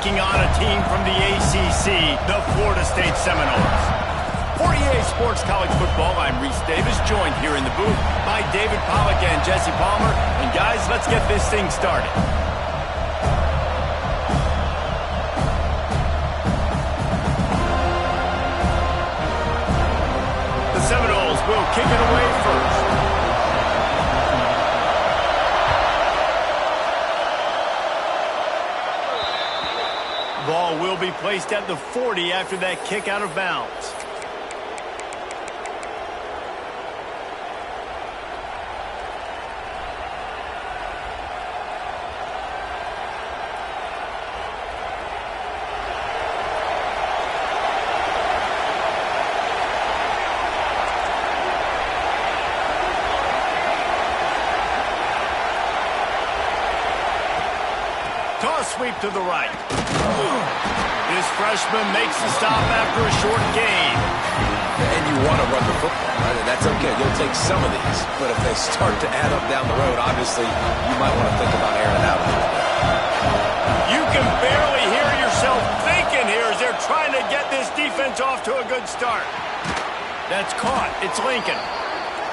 taking on a team from the ACC, the Florida State Seminoles. For EA Sports College Football, I'm Reese Davis, joined here in the booth by David Pollack and Jesse Palmer. And guys, let's get this thing started. The Seminoles will kick it away first. Ball will be placed at the 40 after that kick out of bounds. Toss sweep to the right. This freshman makes the stop after a short gain. And you want to run the football, right? And that's okay. You'll take some of these. But if they start to add up down the road, obviously, you might want to think about airing it out a little bit. You can barely hear yourself thinking here as they're trying to get this defense off to a good start. That's caught. It's Lincoln.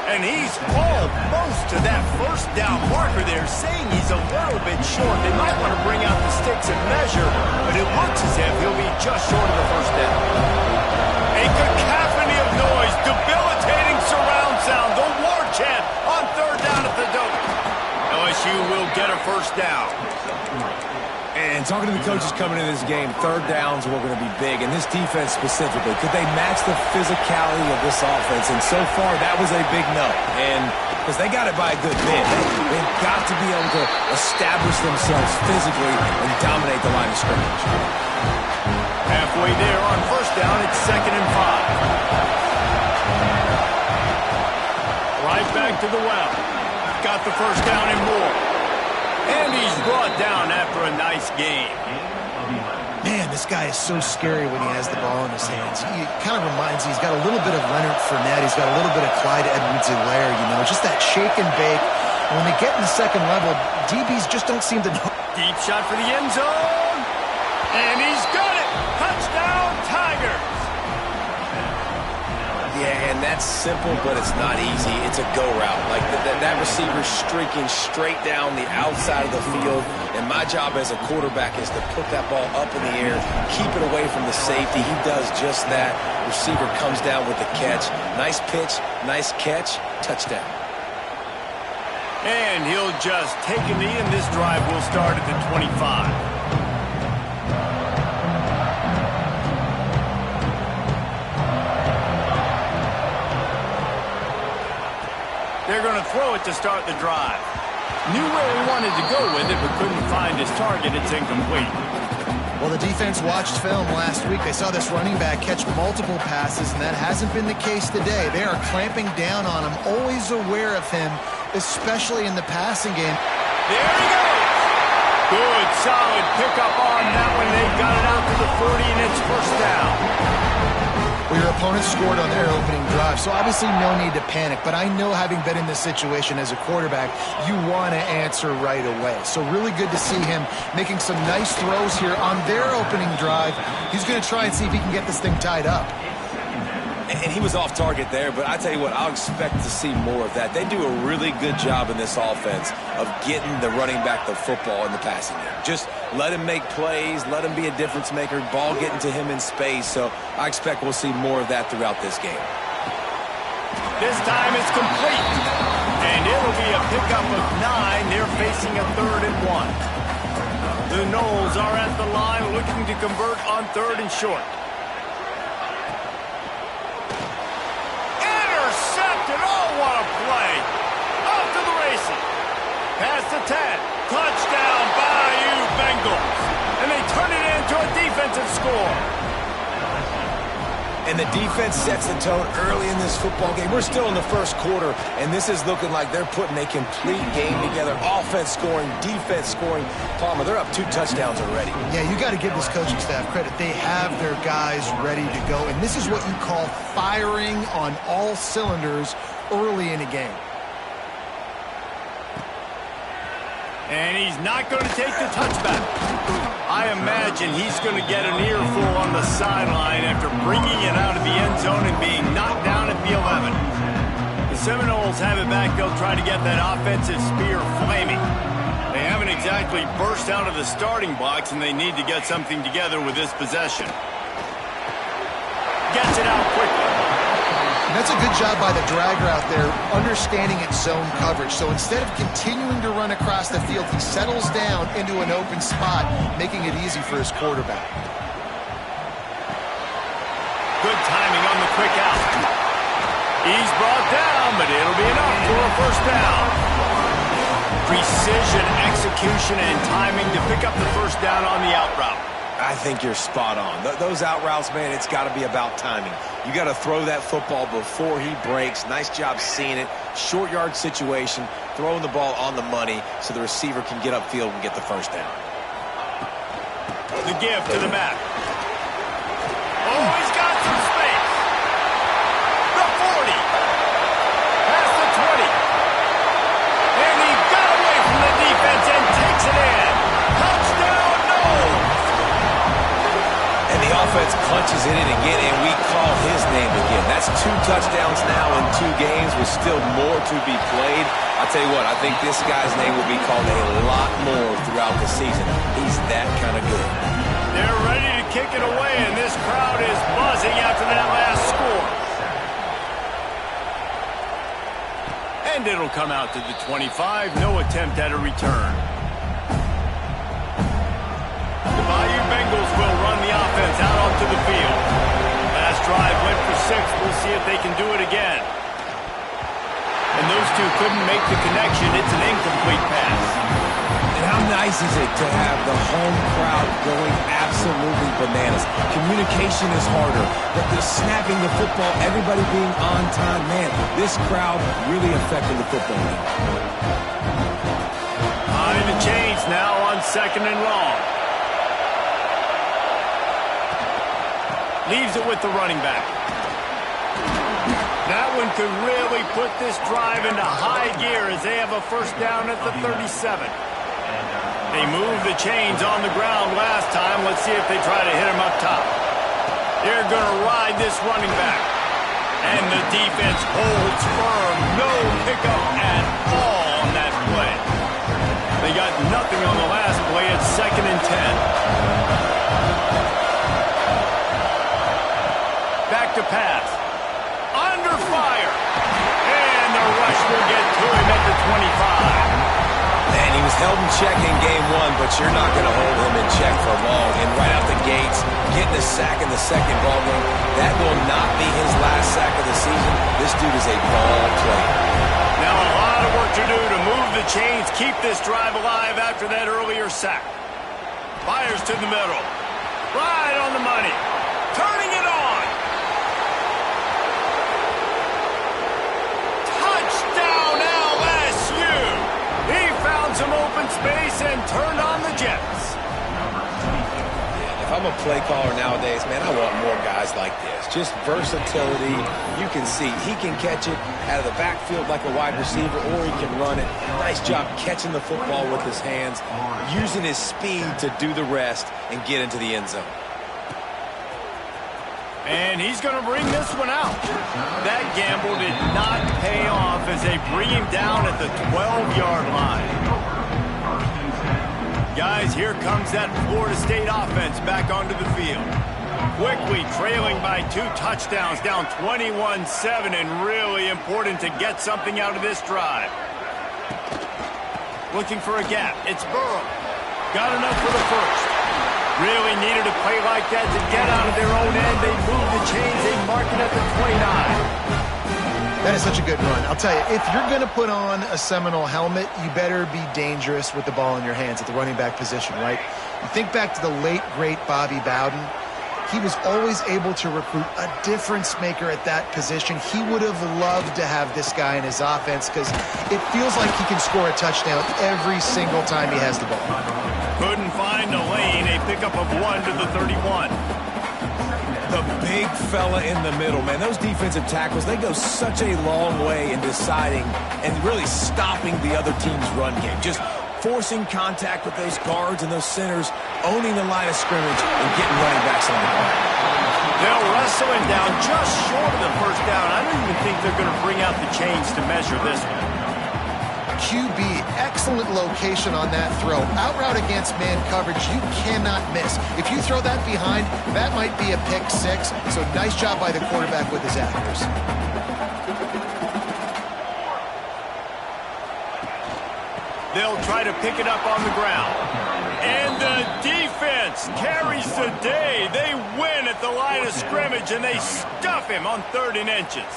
And he's almost to that first down marker there, saying he's a little bit short. They might want to bring out the sticks and measure, but it looks as if he'll be just short of the first down. A cacophony of noise, debilitating surround sound, the war chant on third down at the Doak. LSU will get a first down. And talking to the coaches coming into this game, third downs were going to be big, and this defense specifically, could they match the physicality of this offense? And so far, that was a big no. And because they got it by a good bit, they've got to be able to establish themselves physically and dominate the line of scrimmage. Halfway there on first down, it's 2nd and 5. Right back to the well. Got the first down and more. And he's brought down after a nice game. Man, this guy is so scary when he has the ball in his hands. He kind of reminds me, he's got a little bit of Leonard Fournette. He's got a little bit of Clyde Edwards-Helaire, you know, just that shake and bake. And when they get in the second level, DBs just don't seem to know. Deep shot for the end zone. And he's got it. Touchdown, Tigers. Yeah, and that's simple, but it's not easy. It's a go route. Like that receiver streaking straight down the outside of the field. And my job as a quarterback is to put that ball up in the air, keep it away from the safety. He does just that. Receiver comes down with the catch. Nice pitch, nice catch, touchdown. And he'll just take a knee, and this drive will start at the 25. They're going to throw it to start the drive. Knew where he wanted to go with it, but couldn't find his target. It's incomplete. Well, the defense watched film last week. They saw this running back catch multiple passes, and that hasn't been the case today. They are clamping down on him, always aware of him, especially in the passing game. There he goes. Good, solid pickup on that one. They got it out to the 40, and it's first down. Well, your opponent scored on their opening drive, so obviously no need to panic. But I know, having been in this situation as a quarterback, you want to answer right away. So really good to see him making some nice throws here on their opening drive. He's going to try and see if he can get this thing tied up. And he was off target there, but I tell you what, I'll expect to see more of that. They do a really good job in this offense of getting the running back the football in the passing game. Just let him make plays, let him be a difference maker, ball getting to him in space. So I expect we'll see more of that throughout this game. This time it's complete. And it'll be a pickup of 9. They're facing a 3rd and 1. The Noles are at the line looking to convert on 3rd and short. Oh, what a play. Off to the races. Past the 10. Touchdown, Bayou Bengals. And they turn it into a defensive score. And the defense sets the tone early in this football game. We're still in the first quarter, and this is looking like they're putting a complete game together. Offense scoring, defense scoring. Palmer, they're up 2 touchdowns already. Yeah, you got to give this coaching staff credit. They have their guys ready to go, and this is what you call firing on all cylinders early in a game. And he's not going to take the touchback. I imagine he's going to get an earful on the sideline after bringing it out of the end zone and being knocked down at the 11. The Seminoles have it back. They'll try to get that offensive spear flaming. They haven't exactly burst out of the starting blocks, and they need to get something together with this possession. Gets it out quickly. And that's a good job by the drag route there, understanding its zone coverage. So instead of continuing to run across the field, he settles down into an open spot, making it easy for his quarterback. Good timing on the quick out. He's brought down, but it'll be enough for a first down. Precision, execution, and timing to pick up the first down on the out route. I think you're spot on. Those out routes, man, it's got to be about timing. You got to throw that football before he breaks. Nice job seeing it. Short yard situation, throwing the ball on the money so the receiver can get upfield and get the first down. The give to the back. Oh, he's got some space. The 40. Past the 20. And he got away from the defense and takes it in. Touchdown, no! And the offense punches it in again, and we call his name again. That's 2 touchdowns now in 2 games with still more to be played. I'll tell you what, I think this guy's name will be called a lot more throughout the season. He's that kind of good. They're ready to kick it away, and this crowd is buzzing after that last score. And it'll come out to the 25. No attempt at a return. The Bayou Bengals will run the offense out onto the field. Last drive went for 6. We'll see if they can do it again. And those two couldn't make the connection. It's an incomplete pass. And how nice is it to have the home crowd going absolutely bananas? Communication is harder. They're snapping the football, everybody being on time. Man, this crowd really affecting the football game. Behind the chains now on 2nd and long. Leaves it with the running back. That one could really put this drive into high gear as they have a first down at the 37. They moved the chains on the ground last time. Let's see if they try to hit him up top. They're going to ride this running back. And the defense holds firm. No pickup at all on that play. They got nothing on the last play. It's 2nd and 10. Back to pass. Under fire. And the rush will get to him at the 25. Man, he was held in check in game 1, but you're not going to hold him in check for long. And right out the gates, getting a sack in the second ball game, that will not be his last sack of the season. This dude is a ball player. Now a lot of work to do to move the chains, keep this drive alive after that earlier sack. Fires to the middle. Right on the money. Turning it on. Touchdown LSU. He found some open space and turned on the Jets. If I'm a play caller nowadays, man, I want more guys like this. Just versatility. You can see he can catch it out of the backfield like a wide receiver, or he can run it. Nice job catching the football with his hands, using his speed to do the rest and get into the end zone. And he's going to bring this one out. That gamble did not pay off as they bring him down at the 12-yard line. Guys, here comes that Florida State offense back onto the field. Quickly trailing by 2 touchdowns, down 21-7, and really important to get something out of this drive. Looking for a gap. It's Burrow. Got enough for the first. Really needed a play like that to get out of their own end. They move the chains. They mark it at the 29. That is such a good run. I'll tell you, if you're going to put on a Seminole helmet, you better be dangerous with the ball in your hands at the running back position, right? You think back to the late, great Bobby Bowden. He was always able to recruit a difference maker at that position. He would have loved to have this guy in his offense because it feels like he can score a touchdown every single time he has the ball. Couldn't find a lane. A pickup of 1 to the 31. The big fella in the middle, man. Those defensive tackles, they go such a long way in deciding and really stopping the other team's run game. Just forcing contact with those guards and those centers, owning the line of scrimmage, and getting running backs on the ground. They'll wrestle him down just short of the first down. I don't even think they're going to bring out the chains to measure this one. QB, excellent location on that throw. Out route against man coverage, you cannot miss. If you throw that behind, that might be a pick six. So nice job by the quarterback with his accuracy. They'll try to pick it up on the ground. And the defense carries the day. They win at the line of scrimmage, and they stuff him on 3rd and inches.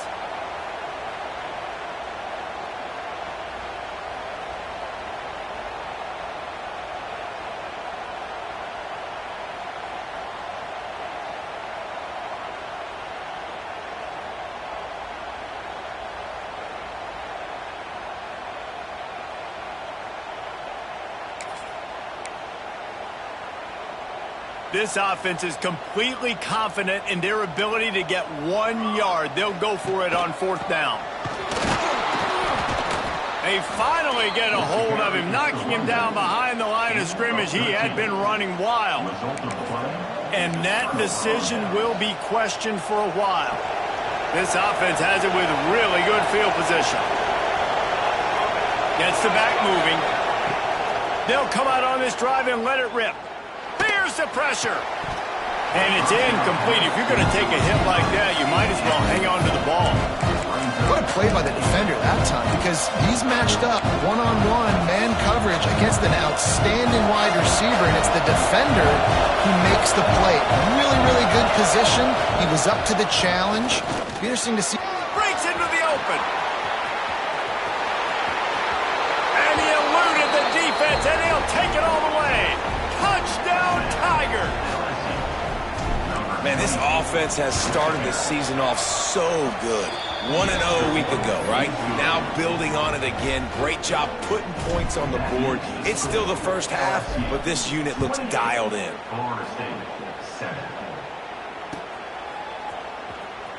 This offense is completely confident in their ability to get 1 yard. They'll go for it on 4th down. They finally get a hold of him, knocking him down behind the line of scrimmage. He had been running wild. And that decision will be questioned for a while. This offense has it with really good field position. Gets the back moving. They'll come out on this drive and let it rip. Here's the pressure. And it's incomplete. If you're going to take a hit like that, you might as well hang on to the ball. What a play by the defender that time, because he's matched up one-on-one man coverage against an outstanding wide receiver, and it's the defender who makes the play. Really, really good position. He was up to the challenge. Be interesting to see. Breaks into the open. And he eluded the defense, and he'll take it all the way. Touchdown, Tiger. Man, this offense has started the season off so good. 1-0 a week ago, right? Now building on it again. Great job putting points on the board. It's still the first half, but this unit looks dialed in.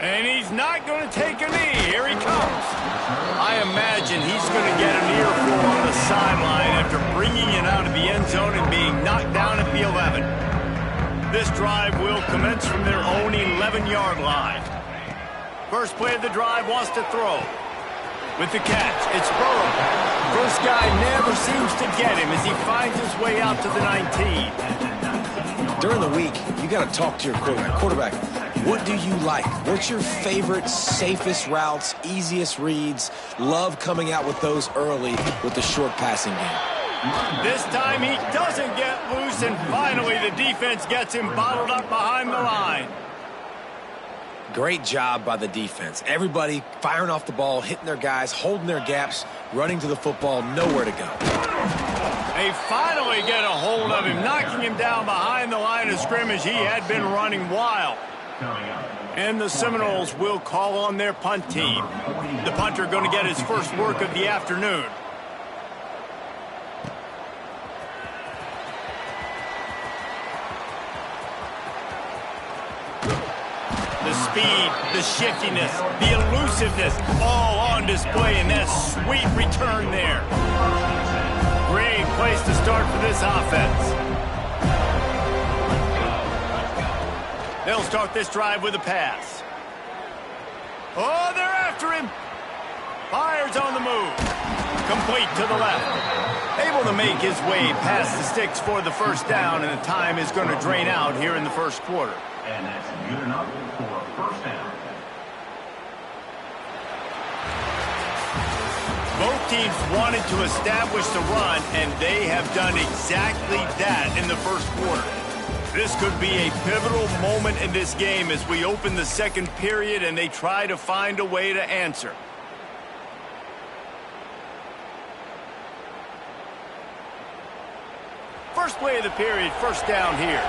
And he's not going to take a knee. Here he comes. I imagine he's going to get an earful on the sideline after bringing it out of the end zone and being knocked down at the 11. This drive will commence from their own 11-yard line. First play of the drive wants to throw. With the catch, it's Burrow. First guy never seems to get him as he finds his way out to the 19. During the week, you got to talk to your quarterback. What do you like? What's your favorite, safest routes, easiest reads? Love coming out with those early with the short passing game. This time he doesn't get loose, and finally the defense gets him bottled up behind the line. Great job by the defense. Everybody firing off the ball, hitting their guys, holding their gaps, running to the football, nowhere to go. They finally get a hold of him, knocking him down behind the line of scrimmage. He had been running wild. And the Seminoles will call on their punt team. The punter going to get his first work of the afternoon. The speed, the shiftiness, the elusiveness, all on display in that sweet return there. Great place to start for this offense. They'll start this drive with a pass. Oh, they're after him. Fires on the move. Complete to the left. Able to make his way past the sticks for the first down, and the time is going to drain out here in the first quarter. And that's good enough for a first down. Both teams wanted to establish the run, and they have done exactly that in the first quarter. This could be a pivotal moment in this game as we open the second period and they try to find a way to answer. First play of the period, first down here.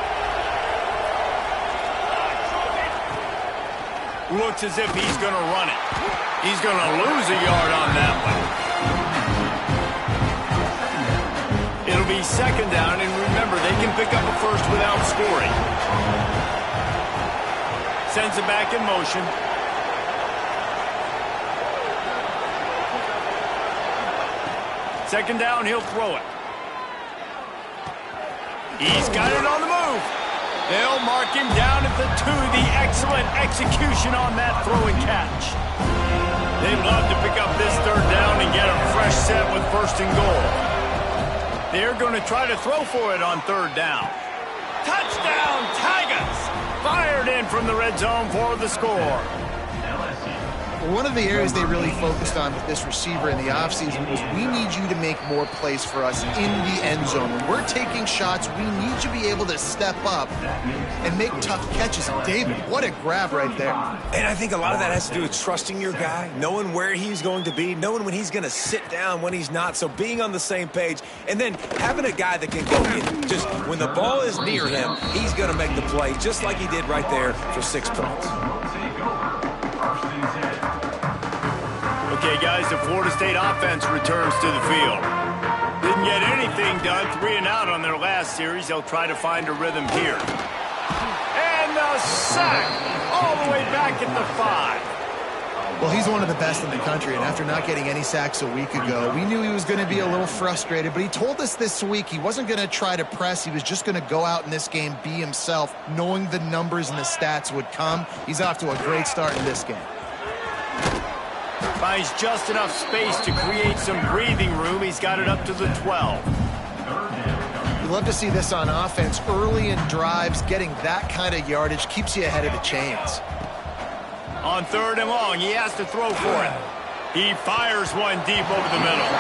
Looks as if he's going to run it. He's going to lose a yard on that one. It'll be second down, and remember, they can pick up a first without scoring. Sends it back in motion. Second down, he'll throw it. He's got it on the move. They'll mark him down at the 2. The excellent execution on that throw and catch. They'd love to pick up this third down and get a fresh set with 1st and goal. They're going to try to throw for it on 3rd down. Touchdown, Tigers! Fired in from the red zone for the score. One of the areas they really focused on with this receiver in the offseason was we need you to make more plays for us in the end zone. When we're taking shots, we need you to be able to step up and make tough catches. And David, what a grab right there. And I think a lot of that has to do with trusting your guy, knowing where he's going to be, knowing when he's going to sit down, when he's not, so being on the same page, and then having a guy that can go in. Just when the ball is near him, he's going to make the play, just like he did right there for 6 points. Okay, guys, the Florida State offense returns to the field. Didn't get anything done, 3 and out on their last series. They'll try to find a rhythm here. And the sack all the way back at the 5. Well, he's one of the best in the country, and after not getting any sacks a week ago, we knew he was going to be a little frustrated, but he told us this week he wasn't going to try to press. He was just going to go out in this game, be himself, knowing the numbers and the stats would come. He's off to a great start in this game. Finds just enough space to create some breathing room. He's got it up to the 12. You love to see this on offense. Early in drives, getting that kind of yardage keeps you ahead of the chains. On 3rd and long, he has to throw for it. He fires one deep over the middle.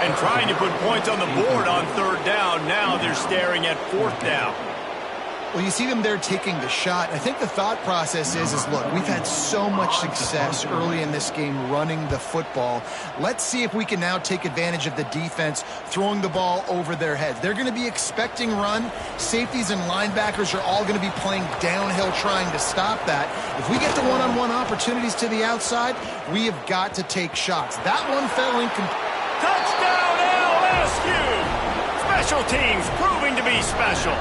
And trying to put points on the board on 3rd down. Now they're staring at 4th down. Well, you see them there taking the shot. I think the thought process is look, we've had so much success early in this game running the football. Let's see if we can now take advantage of the defense throwing the ball over their heads. They're going to be expecting run. Safeties and linebackers are all going to be playing downhill trying to stop that. If we get the one-on-one opportunities to the outside, we have got to take shots. That one fell incomplete. Touchdown LSU! Special teams proving to be special.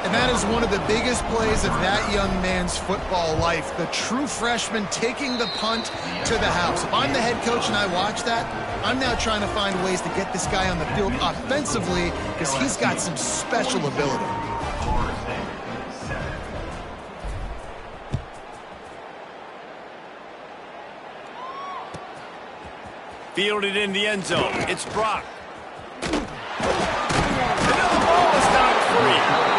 And that is one of the biggest plays of that young man's football life. The true freshman taking the punt to the house. If I'm the head coach and I watch that, I'm now trying to find ways to get this guy on the field offensively because he's got some special ability. Fielded in the end zone. It's Brock. And now the ball is knocked free.